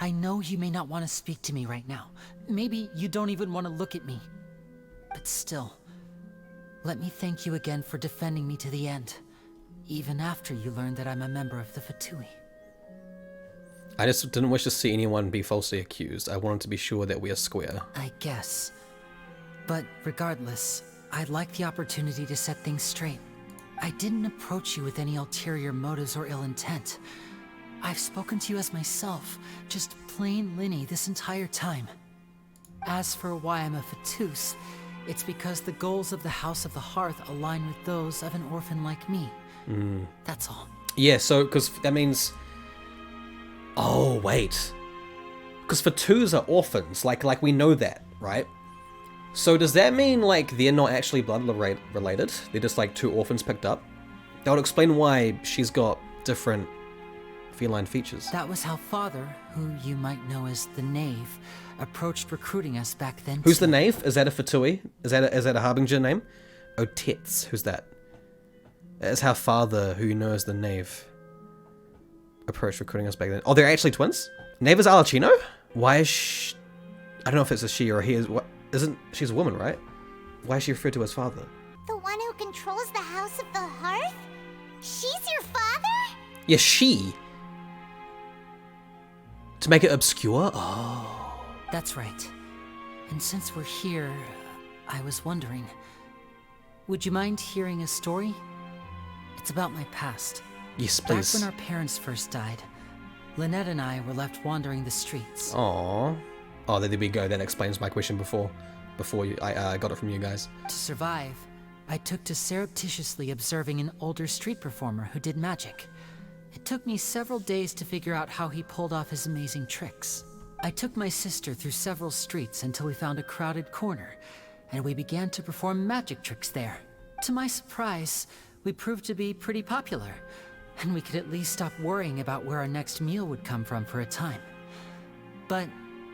I know you may not want to speak to me right now. Maybe you don't even want to look at me. But still, let me thank you again for defending me to the end, even after you learned that I'm a member of the Fatui. I just didn't wish to see anyone be falsely accused. I wanted to be sure that we are square. I guess. But regardless, I'd like the opportunity to set things straight. I didn't approach you with any ulterior motives or ill intent. I've spoken to you as myself, just plain Lyney this entire time. As for why I'm a Fatus, it's because the goals of the House of the Hearth align with those of an orphan like me. That's all. Yeah, so, because that means... Oh, wait. Because Fatus are orphans, like we know that, right? So does that mean, like, they're not actually blood related? They're just, like, two orphans picked up? That would explain why she's got different feline features. That was how Father, who you might know as the Knave, approached recruiting us back then. Who's the Knave? Is that a Fatui? Is that a Harbinger name? Oh, Tits. Who's that? That's how Father, who you know as the Knave, approached recruiting us back then. Oh, they're actually twins? Knave is Alachino? Why is she... I don't know if it's a she or a he. What? Isn't... She's a woman, right? Why is she referred to as Father? The one who controls the House of the Hearth? She's your father? Yeah, she. To make it obscure? Oh. That's right. And since we're here, I was wondering, would you mind hearing a story? It's about my past. Yes, please. Back when our parents first died, Lynette and I were left wandering the streets. Aww. Oh, there we go. That explains my question before I got it from you guys. To survive, I took to surreptitiously observing an older street performer who did magic. It took me several days to figure out how he pulled off his amazing tricks. I took my sister through several streets until we found a crowded corner, and we began to perform magic tricks there. To my surprise, we proved to be pretty popular, and we could at least stop worrying about where our next meal would come from for a time. But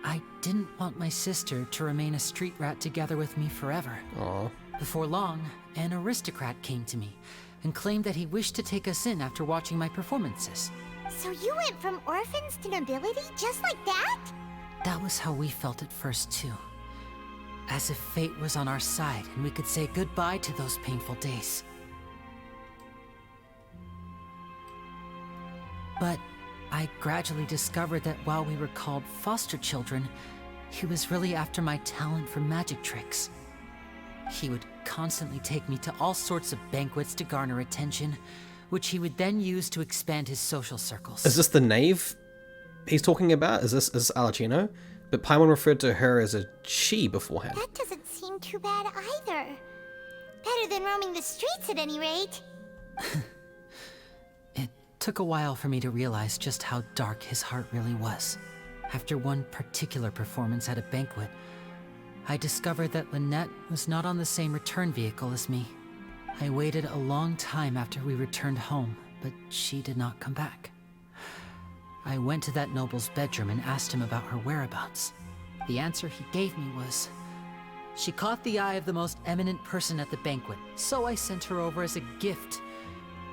I didn't want my sister to remain a street rat together with me forever. Aww. Before long, an aristocrat came to me and claimed that he wished to take us in after watching my performances. So you went from orphans to nobility just like that? That was how we felt at first, too. As if fate was on our side and we could say goodbye to those painful days. But I gradually discovered that while we were called foster children, he was really after my talent for magic tricks. He would constantly take me to all sorts of banquets to garner attention, which he would then use to expand his social circles. Is this the Knave he's talking about? Is Alachino? But Paimon referred to her as a she beforehand. That doesn't seem too bad either. Better than roaming the streets at any rate. It took a while for me to realize just how dark his heart really was. After one particular performance at a banquet, I discovered that Lynette was not on the same return vehicle as me. I waited a long time after we returned home, but she did not come back. I went to that noble's bedroom and asked him about her whereabouts. The answer he gave me was, she caught the eye of the most eminent person at the banquet, so I sent her over as a gift.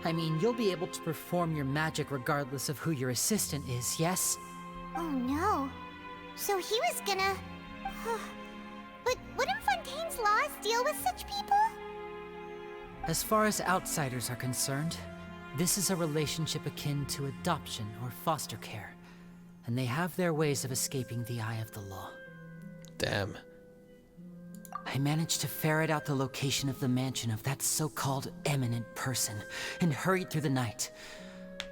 I mean, you'll be able to perform your magic regardless of who your assistant is, yes? Oh no. So he was gonna... But wouldn't Fontaine's laws deal with such people? As far as outsiders are concerned, this is a relationship akin to adoption or foster care, and they have their ways of escaping the eye of the law. Damn. I managed to ferret out the location of the mansion of that so-called eminent person and hurried through the night.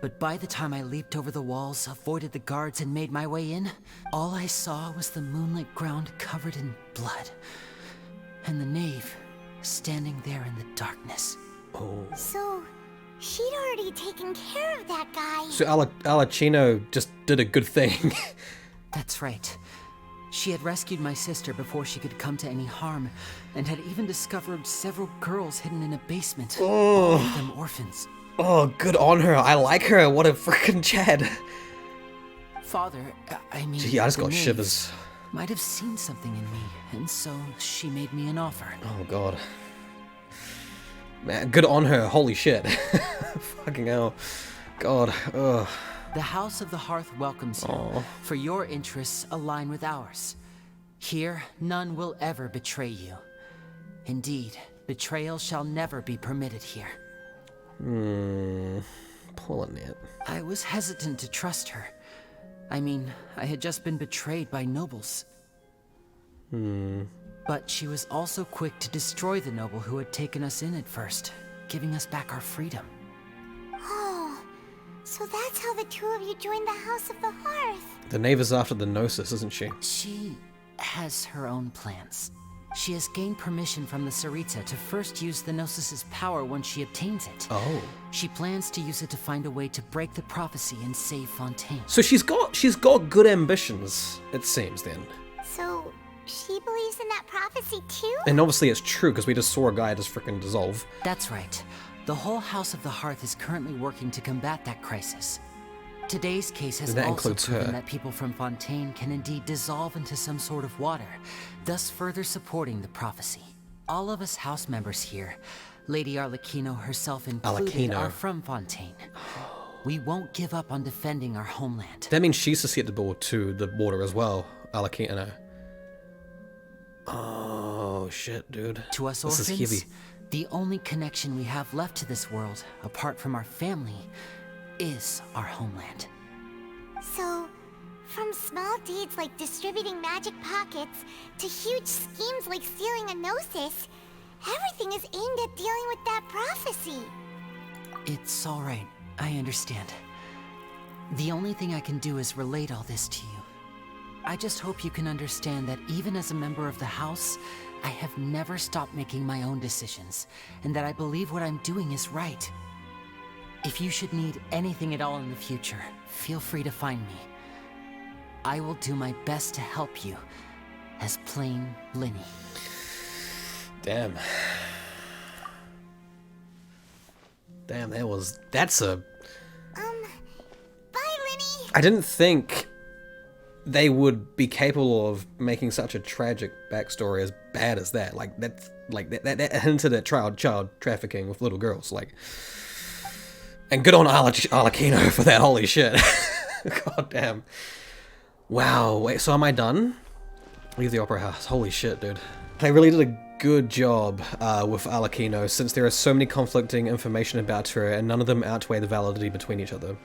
But by the time I leaped over the walls, avoided the guards, and made my way in, all I saw was the moonlit ground covered in blood, and the Knave standing there in the darkness. Oh. So, she'd already taken care of that guy. So Alachino just did a good thing. That's right. She had rescued my sister before she could come to any harm, and had even discovered several girls hidden in a basement. All of them orphans. Oh, good on her. I like her. What a freaking Chad. Father, I mean, Gee, I just the got Knave shivers. might have seen something in me, and so she made me an offer. Oh, God. Man, good on her. Holy shit. Fucking hell. God. Ugh. The House of the Hearth welcomes you, Aw. for your interests align with ours. Here, none will ever betray you. Indeed, betrayal shall never be permitted here. Poor Lynette. I was hesitant to trust her. I mean, I had just been betrayed by nobles. But she was also quick to destroy the noble who had taken us in at first, giving us back our freedom. Oh, so that's how the two of you joined the House of the Hearth. The knave is after the Gnosis, isn't she? She has her own plans. She has gained permission from the Tsaritsa to first use the Gnosis's power once she obtains it. Oh. She plans to use it to find a way to break the prophecy and save Fontaine. So she's got good ambitions, it seems then. So, she believes in that prophecy too? And obviously it's true, because we just saw a guy just freaking dissolve. That's right. The whole House of the Hearth is currently working to combat that crisis. Today's case has And that also includes proven her. that people from Fontaine can indeed dissolve into some sort of water, thus further supporting the prophecy. All of us house members here, Lady Arlecchino herself included, Arlecchino. are from Fontaine. We won't give up on defending our homeland. That means she's susceptible to the water as well, Arlecchino. Oh, shit, dude. To us This orphans, is heavy. the only connection we have left to this world, apart from our family, is our homeland. So, from small deeds like distributing magic pockets to huge schemes like stealing a Gnosis, everything is aimed at dealing with that prophecy. It's all right. I understand. The only thing I can do is relate all this to you. I just hope you can understand that even as a member of the House, I have never stopped making my own decisions, and that I believe what I'm doing is right. If you should need anything at all in the future, feel free to find me. I will do my best to help you, as plain Lyney. Damn. Damn, that's a... Bye, Lyney! I didn't think they would be capable of making such a tragic backstory as bad as that. Like, that hinted at child trafficking with little girls, like... And good on Arlecchino for that, holy shit. God damn. Wow, wait, so am I done? Leave the opera house, holy shit, dude. They really did a good job with Arlecchino, since there is so many conflicting information about her, and none of them outweigh the validity between each other.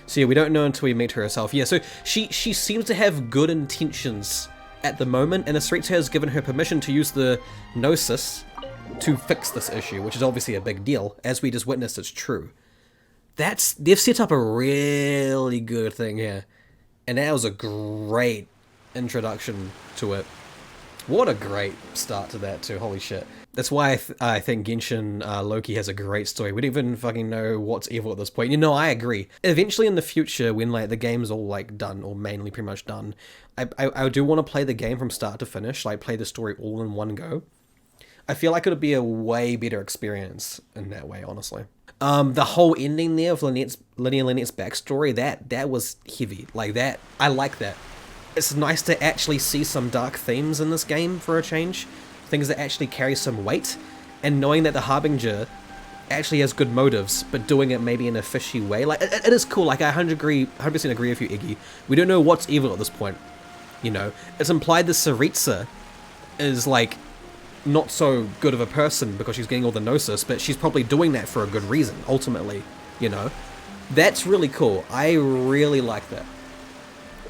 So yeah, we don't know until we meet her herself. Yeah, so she seems to have good intentions at the moment, and the Tsaritsa has given her permission to use the Gnosis to fix this issue, which is obviously a big deal. As we just witnessed, it's true. They've set up a really good thing here, and that was a great introduction to it. What a great start to that too, holy shit. That's why I think Genshin Loki has a great story. We don't even fucking know what's evil at this point. You know, I agree. Eventually in the future, when like the game's all like done, or mainly pretty much done, I do want to play the game from start to finish, like play the story all in one go. I feel like it would be a way better experience in that way, honestly. The whole ending there of Lyney and Lynette's backstory, that was heavy. Like that, I like that. It's nice to actually see some dark themes in this game for a change. Things that actually carry some weight. And knowing that the Harbinger actually has good motives, but doing it maybe in a fishy way. Like, it is cool. Like, I 100% agree with you, Iggy. We don't know what's evil at this point. You know, it's implied the Tsaritsa is, like, not so good of a person because she's getting all the Gnosis, but she's probably doing that for a good reason, ultimately, you know? That's really cool. I really like that.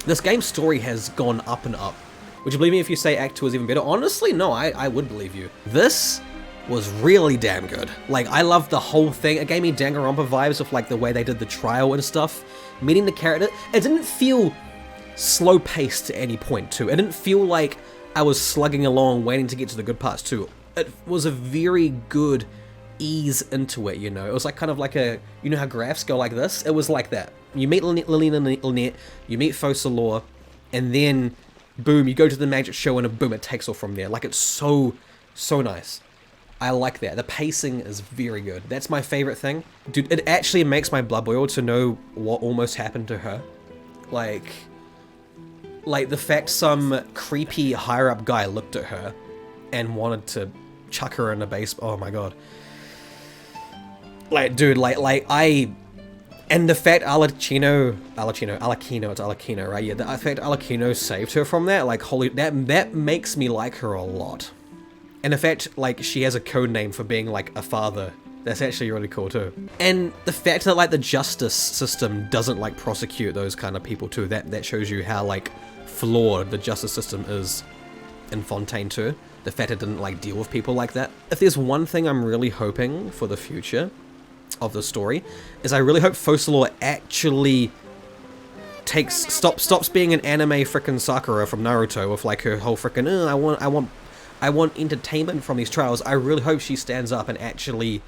This game's story has gone up and up. Would you believe me if you say Act 2 is even better? Honestly, no, I would believe you. This was really damn good. Like, I loved the whole thing. It gave me Danganronpa vibes with, like, the way they did the trial and stuff. Meeting the character. It didn't feel slow-paced at any point, too. It didn't feel like I was slugging along waiting to get to the good parts, too. It was a very good ease into it, you know? It was like kind of like a... You know how graphs go like this? It was like that. You meet Lyney and Lynette, you meet Focalor, and then, boom, you go to the magic show and boom, it takes off from there. Like, it's so nice. I like that. The pacing is very good. That's my favorite thing. Dude, it actually makes my blood boil to know what almost happened to her. Like the fact some creepy higher-up guy looked at her and wanted to chuck her in the base. Oh my god. Like, dude, like And the fact Alakino, it's Alakino, right? Yeah, the fact Alakino saved her from that, like, holy, that makes me like her a lot. And the fact, like, she has a code name for being, like, a father, that's actually really cool, too. And the fact that, like, the justice system doesn't, like, prosecute those kind of people, too, that shows you how, like, flawed the justice system is in Fontaine, too. The fact it didn't, like, deal with people like that. If there's one thing I'm really hoping for the future of the story, is I really hope Focalor actually stops being an anime frickin' Sakura from Naruto with, like, her whole frickin' I want entertainment from these trials. I really hope she stands up and actually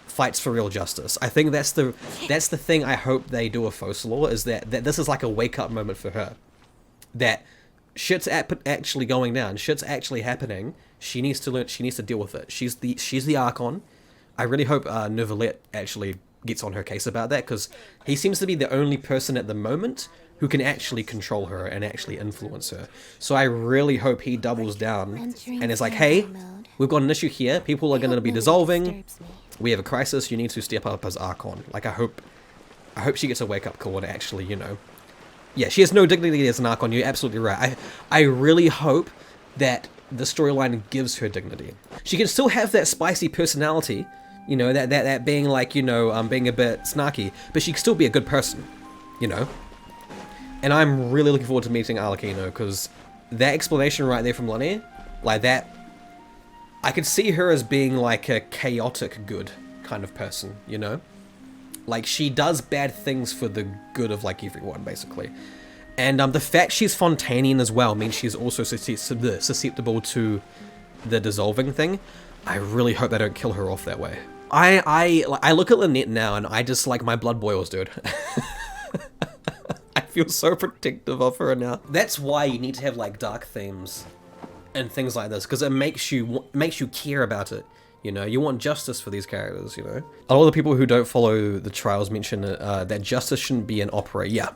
fights for real justice. I think that's the thing I hope they do with Focalor, is that this is like a wake-up moment for her. That shit's actually going down, shit's actually happening, she needs to learn, she needs to deal with it. She's the Archon. I really hope Neuvillette actually gets on her case about that, because he seems to be the only person at the moment who can actually control her and actually influence her. So I really hope he doubles down and is like, hey, we've got an issue here, people are going to be dissolving, we have a crisis, you need to step up as Archon. Like, I hope she gets a wake-up call and actually, you know, yeah, she has no dignity as an Archon, you're absolutely right. I really hope that the storyline gives her dignity. She can still have that spicy personality, you know, that being like, you know, being a bit snarky, but she can still be a good person, you know? And I'm really looking forward to meeting Alakino, because that explanation right there from Lyney, like that, I could see her as being like a chaotic good kind of person, you know? Like, she does bad things for the good of, like, everyone, basically. And the fact she's Fontainian as well means she's also susceptible to the dissolving thing. I really hope they don't kill her off that way. I look at Lynette now and I just, like, my blood boils, dude. I feel so protective of her now. That's why you need to have, like, dark themes and things like this, because it makes you care about it. You know, you want justice for these characters, you know? A lot of the people who don't follow the trials mention that justice shouldn't be an opera. Yeah.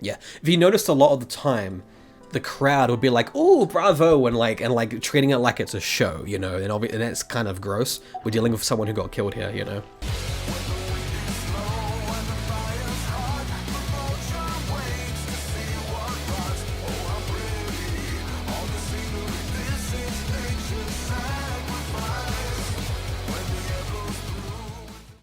If you noticed, a lot of the time, the crowd would be like, "Oh, bravo," and like treating it like it's a show, you know? And that's kind of gross. We're dealing with someone who got killed here, you know?